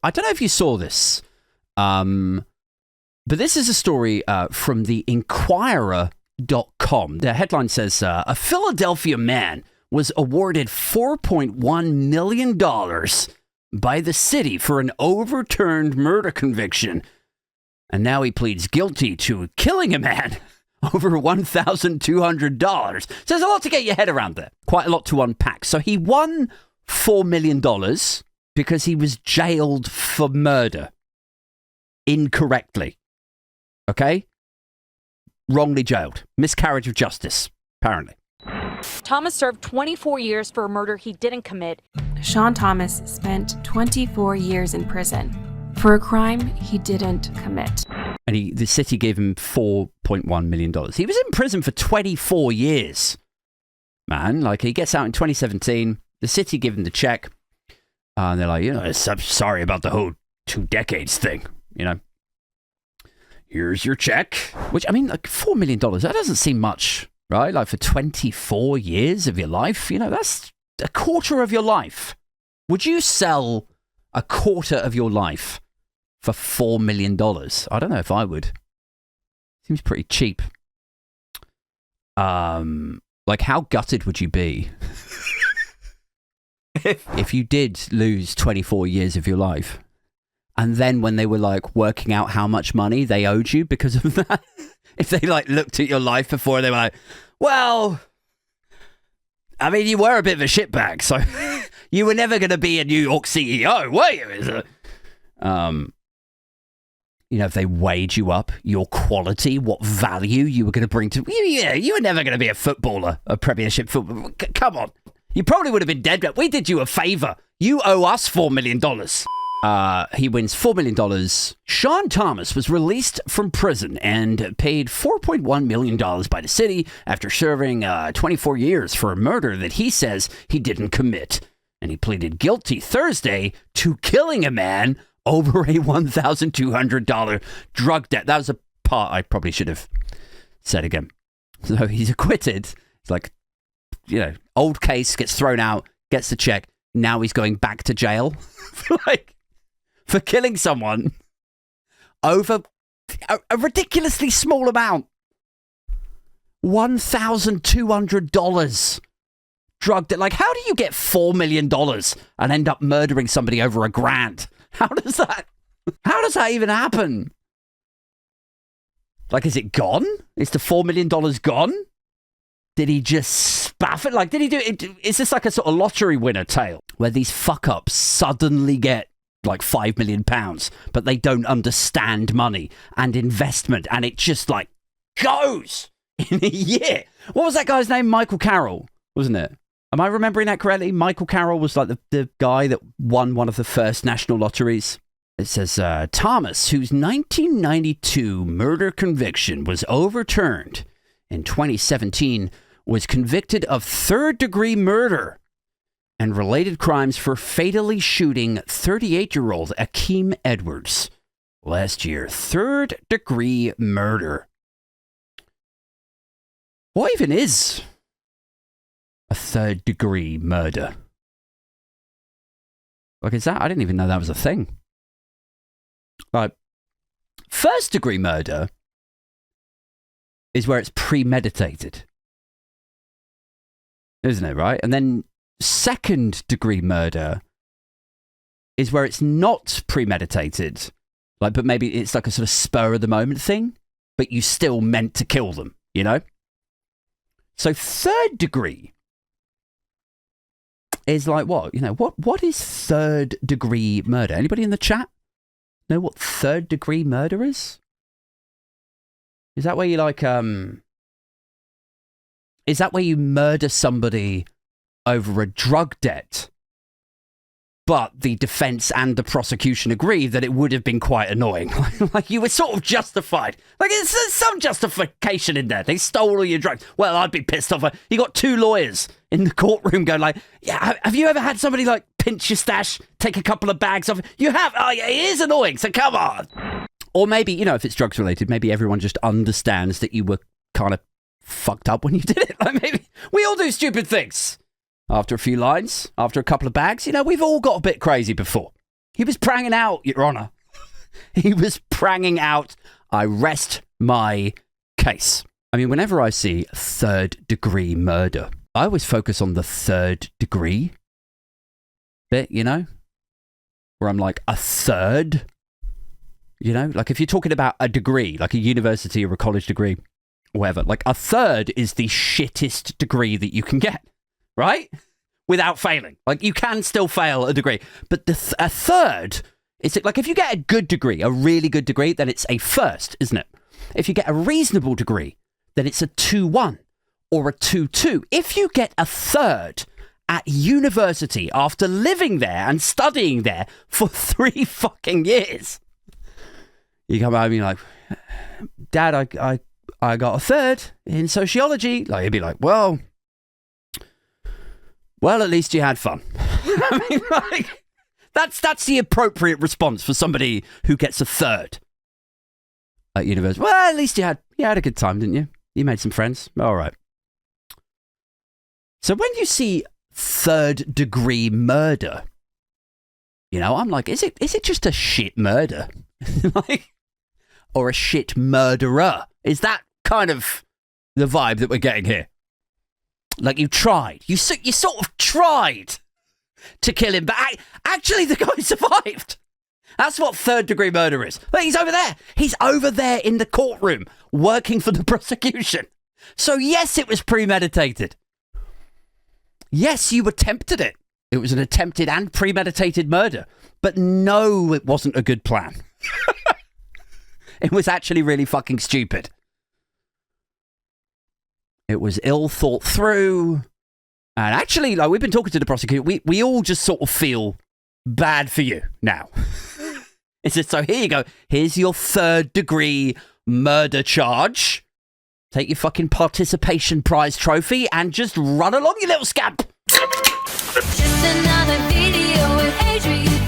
I don't know if you saw this, but this is a story from the Inquirer.com. The headline says, a Philadelphia man was awarded $4.1 million by the city for an overturned murder conviction. And now he pleads guilty to killing a man over $1,200. So there's a lot to get your head around there. Quite a lot to unpack. So he won $4 million because he was jailed for murder. Incorrectly. Okay? Wrongly jailed. Miscarriage of justice, apparently. Thomas served 24 years for a murder he didn't commit. Shaurn Thomas spent 24 years in prison for a crime he didn't commit. And the city gave him $4.1 million. He was in prison for 24 years. Man, like he gets out in 2017. The city give him the check. And they're like, sorry about the whole 2 decades thing, Here's your check. Which, I mean, like $4 million, that doesn't seem much, right? Like for 24 years of your life, that's a quarter of your life. Would you sell a quarter of your life for $4 million? I don't know if I would. Seems pretty cheap. Like how gutted would you be if you did lose 24 years of your life? And then when they were like working out how much money they owed you because of that, if they like looked at your life before, they were like, well, I mean, you were a bit of a shitbag, so you were never going to be a New York CEO, were you? If they weighed you up, your quality, what value you were going to bring to... Yeah, you were never going to be a footballer, a Premiership footballer. Come on. You probably would have been dead. We did you a favour. You owe us $4 million. He wins $4 million. Shaurn Thomas was released from prison and paid $4.1 million by the city after serving 24 years for a murder that he says he didn't commit. And he pleaded guilty Thursday to killing a man over a $1,200 drug debt. That was a part I probably should have said again. So he's acquitted. It's like, old case gets thrown out, gets the check. Now he's going back to jail. For killing someone over a ridiculously small amount. $1,200 drug debt. Like, how do you get $4 million and end up murdering somebody over $1,000? How does that even happen? Like, is it gone? Is the $4 million gone? Did he just spaff it? Like, did he do it? Is this like a sort of lottery winner tale where these fuck-ups suddenly get like £5 million, but they don't understand money and investment, and it just like goes in a year? What was that guy's name? Michael Carroll, wasn't it? Am I remembering that correctly? Michael Carroll was like the guy that won one of the first national lotteries. It says, Thomas, whose 1992 murder conviction was overturned in 2017, was convicted of third-degree murder and related crimes for fatally shooting 38-year-old Akeem Edwards last year. Third-degree murder. What even is a third-degree murder? Like, is that? I didn't even know that was a thing. Like, first-degree murder is where it's premeditated, isn't it, right? And then second-degree murder is where it's not premeditated, like, but maybe it's like a sort of spur-of-the-moment thing, but you still meant to kill them, So third-degree is like what? What is third-degree murder? Anybody in the chat know what third-degree murder is? Is that where you is that where you murder somebody over a drug debt, but the defense and the prosecution agree that it would have been quite annoying? Like you were sort of justified. Like there's some justification in there. They stole all your drugs. Well, I'd be pissed off. You got 2 lawyers in the courtroom going like, yeah, have you ever had somebody like pinch your stash, take a couple of bags off? You have? Oh, yeah, it is annoying, so come on. Or maybe, if it's drugs related, maybe everyone just understands that you were kind of fucked up when you did it. Like maybe we all do stupid things. After a few lines, after a couple of bags, we've all got a bit crazy before. He was pranging out, Your Honour. He was pranging out. I rest my case. I mean, whenever I see third-degree murder, I always focus on the third degree bit, you know? Where I'm like, a third? You know? Like, if you're talking about a degree, like a university or a college degree, whatever, like, a third is the shittest degree that you can get, right? Without failing. Like, you can still fail a degree. But a third, is it like, if you get a good degree, a really good degree, then it's a first, isn't it? If you get a reasonable degree, then it's a 2-1 or a 2-2. If you get a third at university after living there and studying there for 3 fucking years, you come home and you're like, Dad, I got a third in sociology. Like, he'd be like, well, at least you had fun. I mean, like, that's the appropriate response for somebody who gets a third at university. Well, at least you had a good time, didn't you? You made some friends. All right. So when you see third degree murder, you know, I'm like, is it just a shit murder? Like, or a shit murderer? Is that kind of the vibe that we're getting here? Like, you tried. You sort of tried to kill him, but actually the guy survived. That's what third degree murder is. Like, he's over there. He's over there in the courtroom working for the prosecution. So yes, it was premeditated. Yes, you attempted it. It was an attempted and premeditated murder. But no, it wasn't a good plan. It was actually really fucking stupid. It was ill thought through. And actually, like, we've been talking to the prosecutor. We all just sort of feel bad for you now. It's just, so here you go. Here's your third degree murder charge. Take your fucking participation prize trophy and just run along, you little scamp. Just another video with Adrian.